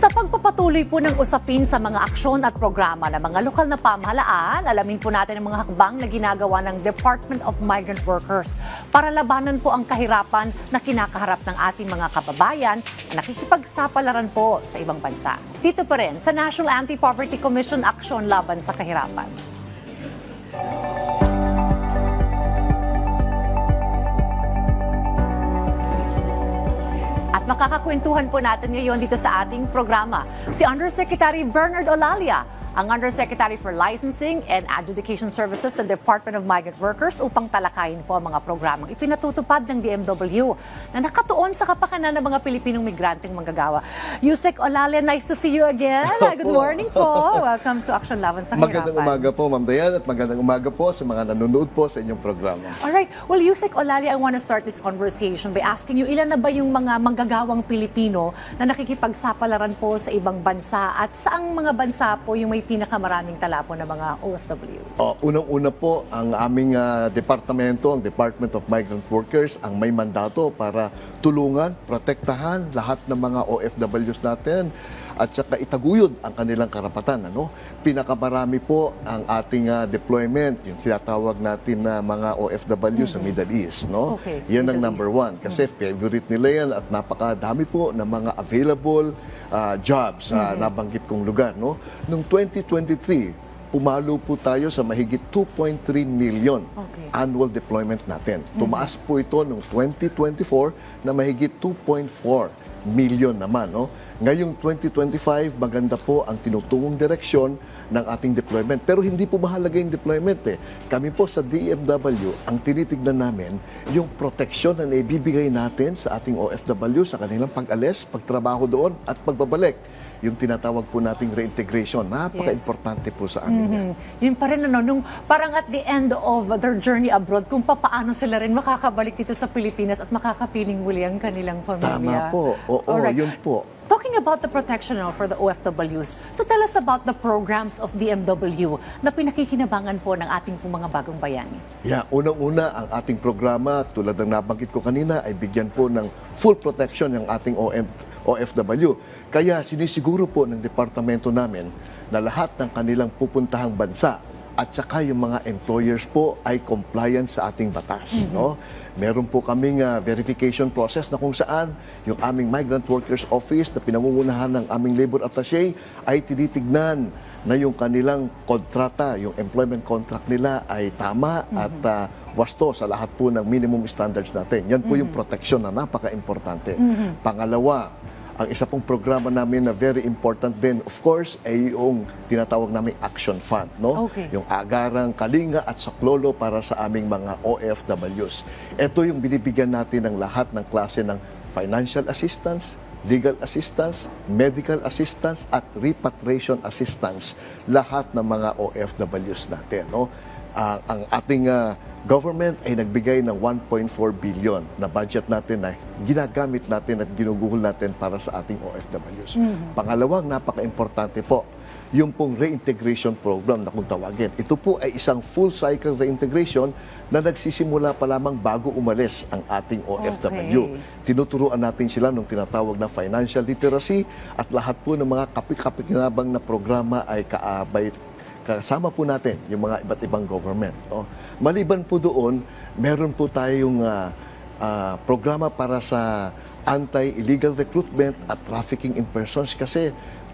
Sa pagpapatuloy po ng usapin sa mga aksyon at programa ng mga lokal na pamahalaan, alamin po natin ang mga hakbang na ginagawa ng Department of Migrant Workers para labanan po ang kahirapan na kinakaharap ng ating mga kababayan na nakikipagsapalaran po sa ibang bansa. Dito pa rin sa National Anti-Poverty Commission Aksyon Laban sa Kahirapan. At makakakwentuhan po natin ngayon dito sa ating programa si Undersecretary Bernard Olalia, ang Undersecretary for Licensing and Adjudication Services sa Department of Migrant Workers upang talakayin po ang mga programang ipinatutupad ng DMW na nakatuon sa kapakanan ng mga Pilipinong migranteng manggagawa. Yusek Olalia, nice to see you again. Good morning po. Welcome to Aksyon Laban sa Kahirapan. Magandang umaga po, Ma'am Dayan, at magandang umaga po sa mga nanonood po sa inyong programa. Alright. Well, Yusek Olalia, I want to start this conversation by asking you, ilan na ba yung mga manggagawang Pilipino na nakikipagsapalaran po sa ibang bansa at saang mga bansa po yung may pinakamaraming tala po ng mga OFWs? Unang-una po, ang aming departamento, ang Department of Migrant Workers, ang may mandato para tulungan, protektahan lahat ng mga OFWs natin at saka itaguyod ang kanilang karapatan. Pinakamarami po ang ating deployment, yung sinatawag natin na mga OFW sa Middle East. Okay, yan ang number one. Kasi favorite nila yan at napakadami po ng mga available jobs sa nabanggit kong lugar. Noong 2023, pumalo po tayo sa mahigit 2.3 million annual deployment natin. Tumaas po ito noong 2024 na mahigit 2.4 million naman. Ngayong 2025, maganda po ang tinutungong direksyon ng ating deployment. Pero hindi po mahalaga yung deployment. Kami po sa DMW, ang tinitignan namin yung proteksyon na naibibigay natin sa ating OFW sa kanilang pag-alis, pagtrabaho doon at pagbabalik. Yung tinatawag po nating reintegration. Napaka-importante po sa amin yan. Yun pa rin, nung parang at the end of their journey abroad, kung paano sila rin makakabalik dito sa Pilipinas at makakapiling muli ang kanilang pamilya. Tama po. Oo, yun po. Talking about the protection for the OFWs, so tell us about the programs of DMW na pinakikinabangan po ng ating mga bagong bayani. Unang-una, ang ating programa, tulad ng nabanggit ko kanina, ay bigyan po ng full protection ng ating OFW. Kaya sinisiguro po ng departamento namin na lahat ng kanilang pupuntahang bansa at saka yung mga employers po ay compliant sa ating batas. Meron po kaming verification process na kung saan yung aming Migrant Workers Office na pinangungunahan ng aming labor attaché ay tinitignan na yung kanilang kontrata, yung employment contract nila ay tama at wasto sa lahat po ng minimum standards natin. Yan po yung protection na napaka-importante. Pangalawa, ang isa pong programa namin na very important din, of course, ay yung tinatawag namin Action Fund. Yung agarang kalinga at saklolo para sa aming mga OFWs. Ito yung binibigyan natin ng lahat ng klase ng financial assistance, legal assistance, medical assistance, at repatriation assistance. Lahat ng mga OFWs natin. Ang ating government ay nagbigay ng 1.4 billion na budget natin na ginagamit natin at ginuguhol natin para sa ating OFWs. Pangalawang napaka-importante po, yung pong reintegration program na kung tawagin. Ito po ay isang full cycle reintegration na nagsisimula pa lamang bago umalis ang ating OFW. Tinuturuan natin sila ng tinatawag na financial literacy at lahat po ng mga kapik-kapikinabang na programa ay kasama po natin yung mga iba't ibang government. Maliban po doon, meron po tayong programa para sa anti-illegal recruitment at trafficking in persons kasi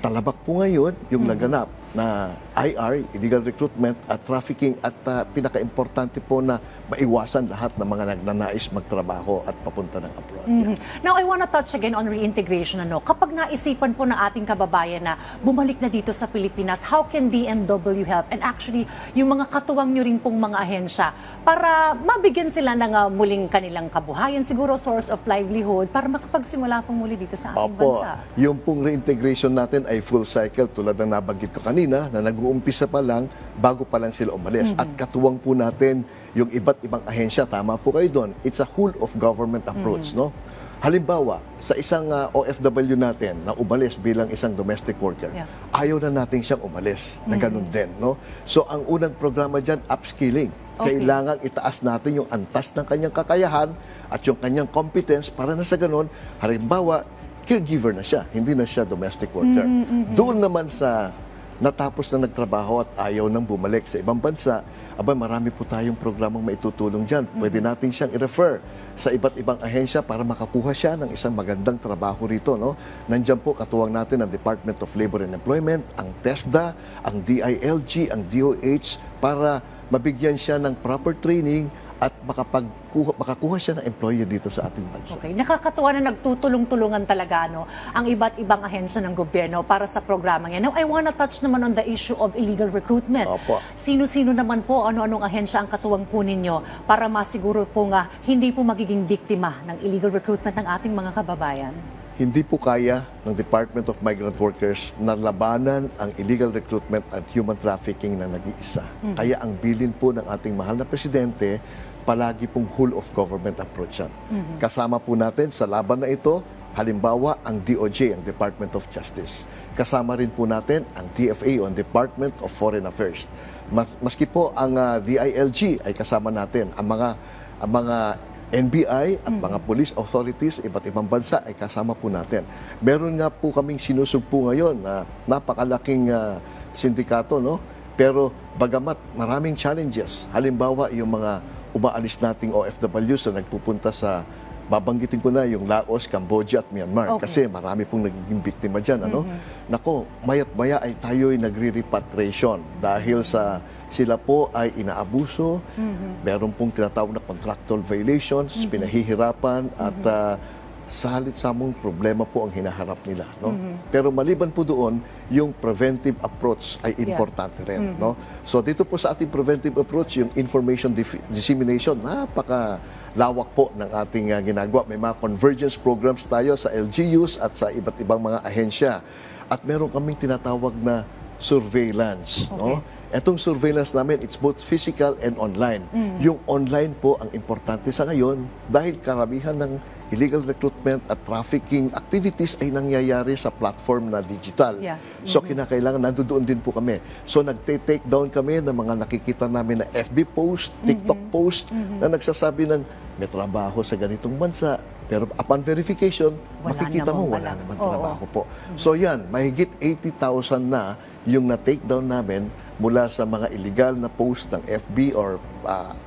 talabak po ngayon yung laganap na IR, illegal recruitment at trafficking at pinaka-importante po na maiwasan lahat ng mga nagnanais magtrabaho at papunta ng abroad. Now, I want to touch again on reintegration. Kapag naisipan po ng ating kababayan na bumalik na dito sa Pilipinas, how can DMW help? And actually, yung mga katuwang nyo rin pong mga ahensya para mabigyan sila ng muling kanilang kabuhayan, siguro source of livelihood, para makapagsimula pong muli dito sa ating bansa. Yung pong reintegration natin ay full cycle tulad ng nabanggit ko kanina na nag-uumpisa pa lang bago pa lang sila umalis. At katuwang po natin yung iba't ibang ahensya. Tama po kayo doon. It's a whole of government approach. Halimbawa, sa isang OFW natin na umalis bilang isang domestic worker, ayaw na natin siyang umalis na ganun din. So ang unang programa dyan, upskilling. Kailangan itaas natin yung antas ng kanyang kakayahan at yung kanyang competence para na sa ganun, halimbawa, caregiver na siya, hindi na siya domestic worker. Doon naman sa natapos na nagtrabaho at ayaw nang bumalik sa ibang bansa, marami po tayong programang maitutulong dyan. Pwede natin siyang i-refer sa iba't ibang ahensya para makakuha siya ng isang magandang trabaho rito. No? Nandiyan po katuwang natin ang Department of Labor and Employment, ang TESDA, ang DILG, ang DOH, para mabigyan siya ng proper training at makakuha siya ng employee dito sa ating bansa. Okay. Nakakatuwa na nagtutulong-tulungan talaga ang iba't ibang ahensya ng gobyerno para sa programang yan. Now, I wanna touch naman on the issue of illegal recruitment. Opo. Sino-sino naman po, ano-anong ahensya ang katuwang po ninyo para masiguro po nga hindi po magiging biktima ng illegal recruitment ng ating mga kababayan? Hindi po kaya ng Department of Migrant Workers na labanan ang illegal recruitment at human trafficking na nag-iisa. Kaya ang bilin po ng ating mahal na presidente, palagi pong whole of government approach yan. Kasama po natin sa laban na ito, halimbawa ang DOJ, ang Department of Justice. Kasama rin po natin ang DFA, ang Department of Foreign Affairs. Maski po ang DILG ay kasama natin. Ang mga NBI at mga police authorities, iba't ibang bansa ay kasama po natin. Meron nga po kaming sinusugpo ngayon na napakalaking sindikato, no? Pero bagamat maraming challenges, halimbawa yung mga umaalis nating OFWs na nagpupunta sa, babanggitin ko na yung Laos, Cambodia at Myanmar. Okay. Kasi marami pong nagiging biktima dyan. Ano? Nako, mayat-maya ay tayo'y nagre-repatriation dahil sa sila po ay inaabuso, meron pong tinatawag na contractual violations, pinahihirapan at salit-samong problema po ang hinaharap nila. No? Pero maliban po doon, yung preventive approach ay importante rin. No? So dito po sa ating preventive approach, yung information dissemination, napakalawak po ng ating ginagawa. May mga convergence programs tayo sa LGUs at sa iba't ibang mga ahensya. At meron kaming tinatawag na surveillance. Okay. No? Etong surveillance namin, it's both physical and online. Yung online po ang importante sa ngayon dahil karamihan ng illegal recruitment at trafficking activities ay nangyayari sa platform na digital. Yeah. So kinakailangan, nandoon din po kami. So nagte-take down kami ng mga nakikita namin na FB post, TikTok post na nagsasabi ng may trabaho sa ganitong bansa. Pero upon verification, makikita mo wala naman trabaho po. So yan, mahigit 80,000 na yung na-take down namin mula sa mga illegal na post ng FB or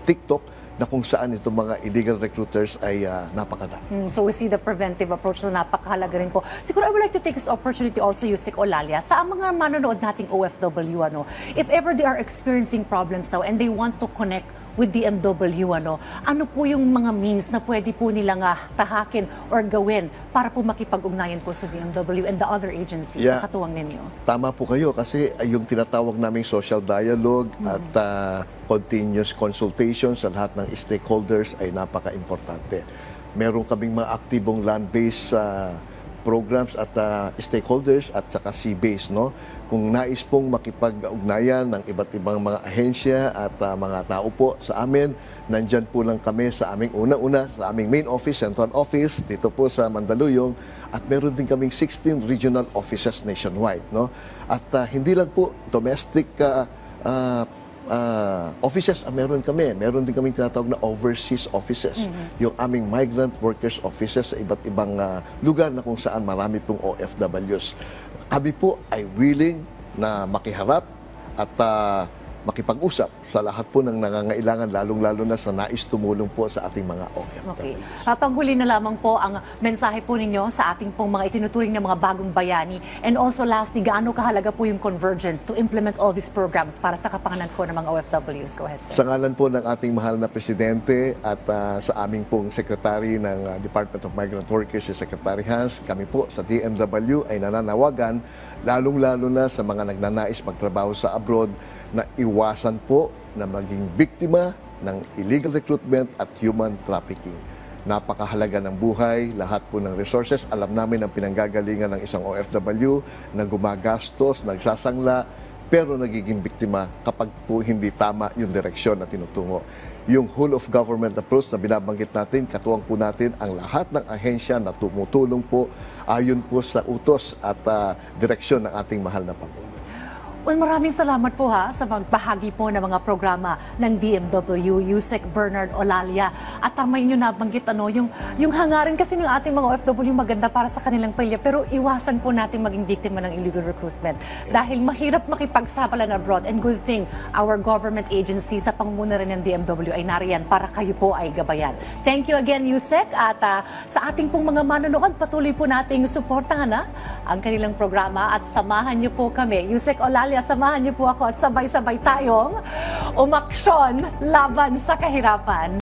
TikTok na kung saan itong mga illegal recruiters ay napakadami. So we see the preventive approach na napakahalaga rin po. Siguro I would like to take this opportunity also, Yusek Olalia, sa mga manonood nating OFW, if ever they are experiencing problems now and they want to connect with DMW, ano po yung mga means na pwede po nilang tahakin or gawin para po makipag-ugnayan po sa DMW and the other agencies na katuwang ninyo? Tama po kayo kasi yung tinatawag naming social dialogue at continuous consultation sa lahat ng stakeholders ay napaka-importante. Meron kaming mga aktibong land-based programs at stakeholders at saka sea-based, no? Kung nais pong makipag-ugnayan ng iba't ibang mga ahensya at mga tao po sa amin, nandyan po lang kami sa aming una-una, sa aming main office, central office, dito po sa Mandaluyong, at meron din kaming 16 regional offices nationwide, no? At hindi lang po domestic offices meron kami. Meron din kaming tinatawag na overseas offices. Yung aming migrant workers offices sa iba't ibang lugar na kung saan marami pong OFWs. Kami po ay willing na makiharap at makipag-usap sa lahat po ng nangangailangan, lalong-lalo na sa nais tumulong po sa ating mga OFWs. Okay. Papanghuli na lamang po ang mensahe po ninyo sa ating pong mga itinuturing na mga bagong bayani. And also lastly, gaano kahalaga po yung convergence to implement all these programs para sa kapakanan po ng mga OFWs? Go ahead, sir. Sa ngalan po ng ating mahal na Presidente at sa aming pong Secretary ng Department of Migrant Workers, si Secretary Hans, kami po sa DMW ay nananawagan, lalong-lalo na sa mga nagnanais magtrabaho sa abroad, na iwasan po na maging biktima ng illegal recruitment at human trafficking. Napakahalaga ng buhay, lahat po ng resources. Alam namin ang pinanggagalingan ng isang OFW na gumagastos, nagsasangla, pero nagiging biktima kapag po hindi tama yung direksyon na tinutungo. Yung whole of government approach na binabanggit natin, katuwang po natin ang lahat ng ahensya na tumutulong po ayon po sa utos at direksyon ng ating mahal na Pangulo. Well, maraming salamat po sa magbahagi po ng mga programa ng DMW, Yusek Bernard Olalia. At tama yun yung nabanggit, yung hangarin kasi ng ating mga OFW maganda para sa kanilang pamilya, pero iwasan po natin maging biktima ng illegal recruitment. Dahil mahirap makipagsabalan abroad, and good thing, our government agency sa pangunguna rin ng DMW ay nariyan para kayo po ay gabayan. Thank you again, Yusek. At sa ating pong mga manonood, patuloy po nating suportahan ang kanilang programa at samahan niyo po kami. Yusek Olalia, samahan niyo po ako at sabay-sabay tayong umaksyon laban sa kahirapan.